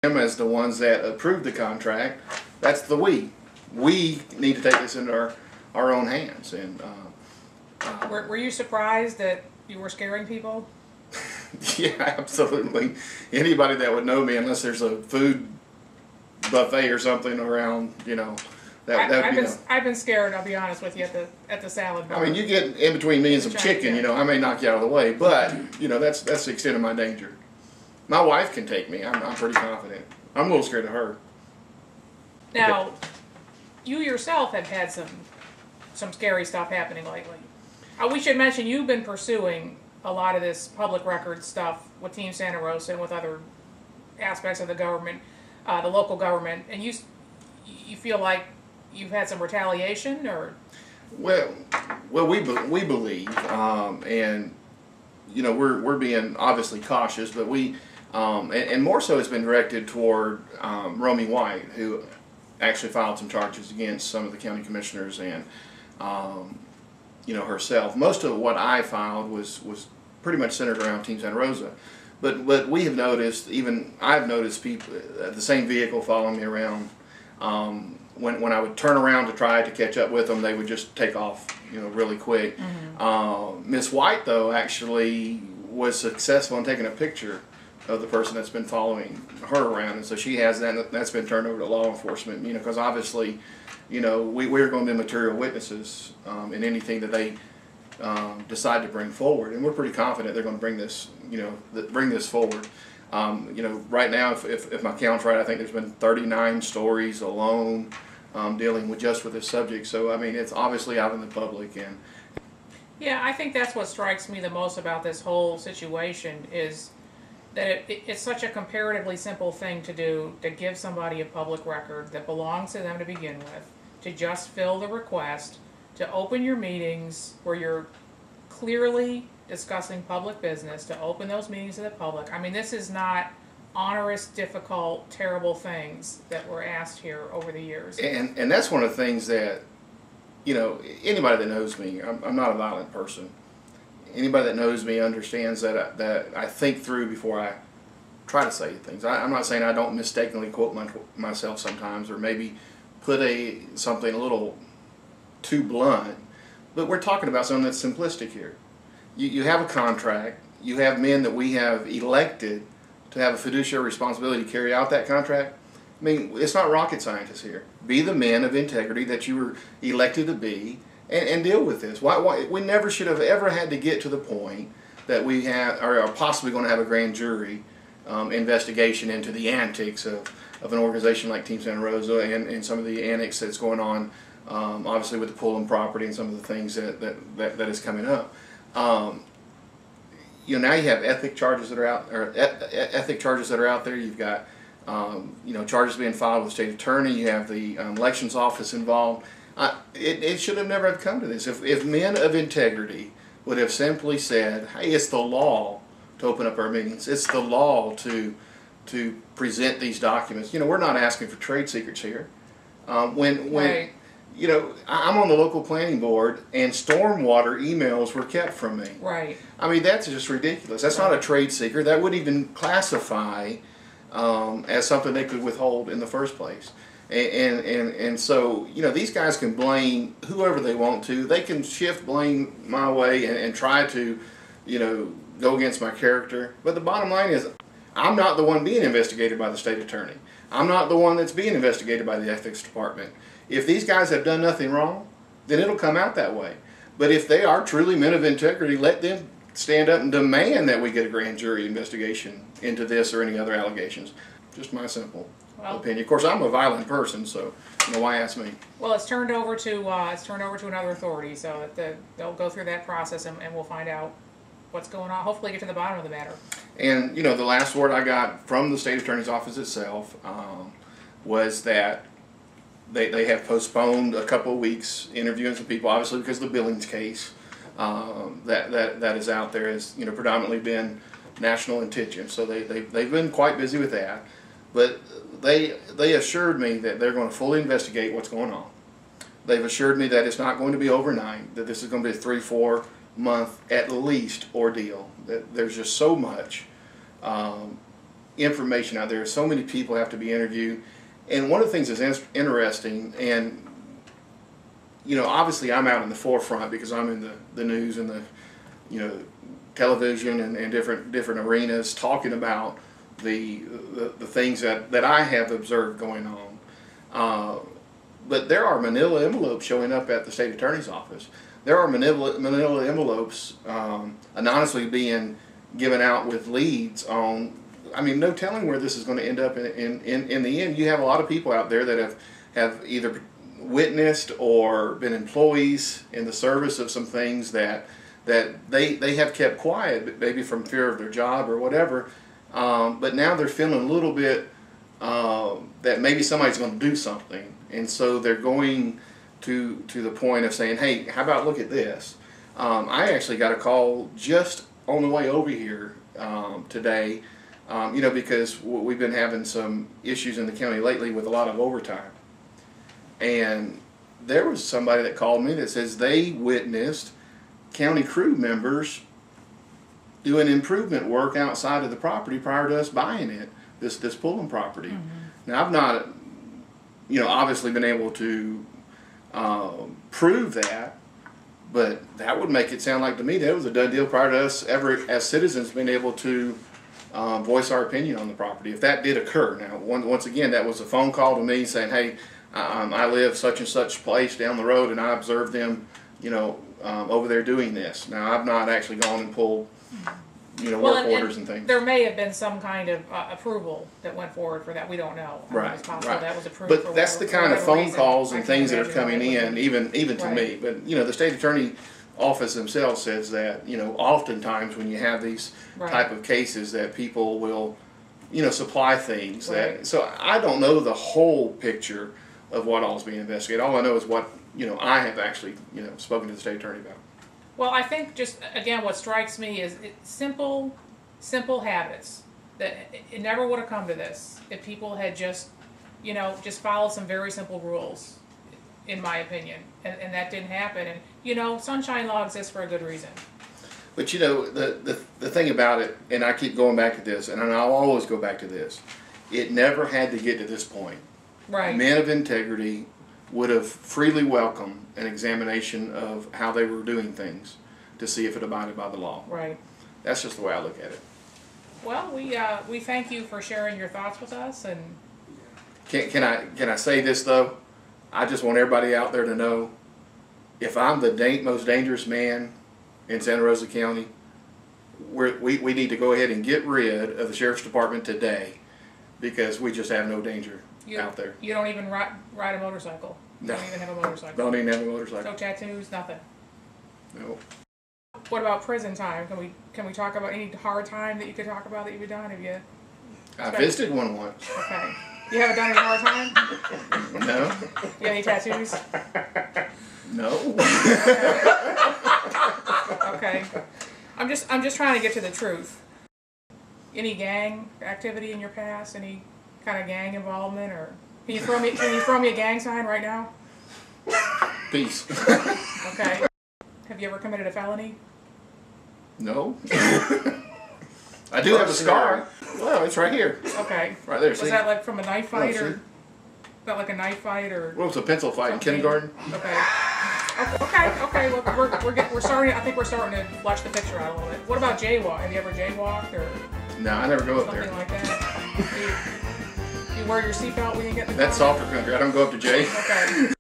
them as the ones that approved the contract. That's the we. We need to take this into our own hands. And were you surprised that you were scaring people? yeah, absolutely. Anybody that would know me, unless there's a food buffet or something around, I've been scared. I'll be honest with you at the salad bar. I mean, you get in between me and some chicken, I may knock you out of the way, but that's the extent of my danger. My wife can take me. I'm pretty confident. I'm a little scared of her. Now, you yourself have had some scary stuff happening lately. We should mention you've been pursuing a lot of this public record stuff with Team Santa Rosa and with other aspects of the government, the local government, and you feel like you've had some retaliation, or? Well, we believe, and we're being obviously cautious, but and more so it's been directed toward Romy White, who actually filed some charges against some of the county commissioners and herself. Most of what I filed was pretty much centered around Team Santa Rosa, but we have noticed, even I've noticed people the same vehicle following me around. When I would turn around to try to catch up with them, they would just take off, really quick. Mm-hmm. Miss White, though, actually was successful in taking a picture of the person that's been following her around, and so she has that. That's been turned over to law enforcement, because obviously, we're going to be material witnesses in anything that they decide to bring forward, and we're pretty confident they're going to bring this, bring this forward. Right now, if my count's right, I think there's been 39 stories alone dealing with this subject. So, I mean, it's obviously out in the public. And yeah, I think that's what strikes me the most about this whole situation is that it's such a comparatively simple thing to do, to give somebody a public record that belongs to them to begin with, to just fill the request, to open your meetings where you're clearly discussing public business, to open those meetings to the public. I mean, this is not onerous, difficult, terrible things that were asked here over the years. And that's one of the things that, anybody that knows me, I'm not a violent person. Anybody that knows me understands that I think through before I try to say things. I'm not saying I don't mistakenly quote myself sometimes, or maybe put something a little too blunt, but we're talking about something that's simplistic here. You have a contract. You have men that we have elected to have a fiduciary responsibility to carry out that contract. I mean, it's not rocket scientists here. Be the men of integrity that you were elected to be, and deal with this. Why we never should have ever had to get to the point that we are possibly going to have a grand jury investigation into the antics of an organization like Team Santa Rosa and some of the antics that's going on, obviously with the Pullman property and some of the things that is coming up. Now you have ethic charges that are out, or ethic charges that are out there. You've got charges being filed with the state attorney. You have the elections office involved. It should have never have come to this. If men of integrity would have simply said, "Hey, it's the law to open up our meetings. It's the law to present these documents." We're not asking for trade secrets here. Right. I'm on the local planning board, and stormwater emails were kept from me. Right. I mean, that's just ridiculous. That's not a trade secret. That wouldn't even classify as something they could withhold in the first place. And so, these guys can blame whoever they want to. They can shift blame my way and try to, go against my character. But the bottom line is, I'm not the one being investigated by the state attorney. I'm not the one that's being investigated by the ethics department. If these guys have done nothing wrong, then it'll come out that way. But if they are truly men of integrity, let them stand up and demand that we get a grand jury investigation into this or any other allegations. Just my simple opinion. Of course, I'm a violent person, so why ask me? Well, it's turned over to another authority, so they'll go through that process, and we'll find out what's going on. Hopefully, get to the bottom of the matter. And the last word I got from the state attorney's office itself was that they have postponed a couple of weeks interviewing some people, obviously because of the Billings case that is out there has predominantly been national attention. So they've been quite busy with that, but they assured me that they're going to fully investigate what's going on. They've assured me that it's not going to be overnight, that this is going to be a 3-4 month at least ordeal. That there's just so much information out there. So many people have to be interviewed. And one of the things that's interesting, and obviously I'm out in the forefront because I'm in the news and the television and different arenas talking about the things that I have observed going on. But there are manila envelopes showing up at the state attorney's office. There are manila envelopes anonymously being given out with leads on. I mean, no telling where this is going to end up in the end. You have a lot of people out there that have either witnessed or been employees in the service of some things that they have kept quiet, maybe from fear of their job or whatever. But now they're feeling a little bit that maybe somebody's going to do something, and so they're going to the point of saying, "Hey, how about look at this?" I actually got a call just on the way over here today. Because we've been having some issues in the county lately with a lot of overtime. And there was somebody that called me that says they witnessed county crew members doing improvement work outside of the property prior to us buying it, this Pullen property. Mm-hmm. Now, I've not, obviously been able to prove that, but that would make it sound like to me that was a done deal prior to us ever, as citizens, being able to voice our opinion on the property, if that did occur. Now, once again, that was a phone call to me saying, "Hey, I live such and such place down the road, and I observed them, over there doing this." Now, I've not actually gone and pulled, work orders and things. There may have been some kind of approval that went forward for that. We don't know. Right, it's possible right. That was approved. But for that's the kind of phone calls and things that are coming in, even to right. me. But the state attorney office themselves says that oftentimes when you have these right. type of cases that people will supply things right. that, so I don't know the whole picture of what all is being investigated. All I know is what I have actually spoken to the state attorney about. Well, I think just again what strikes me is simple habits that it never would have come to this if people had just followed some very simple rules, in my opinion, and that didn't happen. And sunshine law exists for a good reason. But the thing about it, and I keep going back to this, and I'll always go back to this, it never had to get to this point. Right. Men of integrity would have freely welcomed an examination of how they were doing things to see if it abided by the law. Right. That's just the way I look at it. Well, we thank you for sharing your thoughts with us. And can I say this though? I just want everybody out there to know, if I'm the most dangerous man in Santa Rosa County, we need to go ahead and get rid of the Sheriff's Department today, because we just have no danger out there. You don't even ride a motorcycle. You No. don't even have a motorcycle. Don't even have a motorcycle. No tattoos, nothing. No. What about prison time? Can we talk about any hard time that you could talk about that you've done? Have you? I visited one once. Okay. You haven't done any hard time? No. You got any tattoos? No. Okay. I'm just trying to get to the truth. Any gang activity in your past? Any kind of gang involvement, or can you throw me a gang sign right now? Peace. Okay. Have you ever committed a felony? No. I do have a scar. Well, it's right here. Okay. Right there. Was See? that like from a knife fight, see? or was that like a knife fight, or? Well, it was a pencil fight in something? kindergarten. Okay. Okay. Well, we're starting. I think we're starting to flesh the picture out a little bit. What about jaywalk? Have you ever jaywalked or No, I never go up something there. like that? Do you wear your seatbelt when you get in the That's car? softer country. I don't go up to Jay. Okay.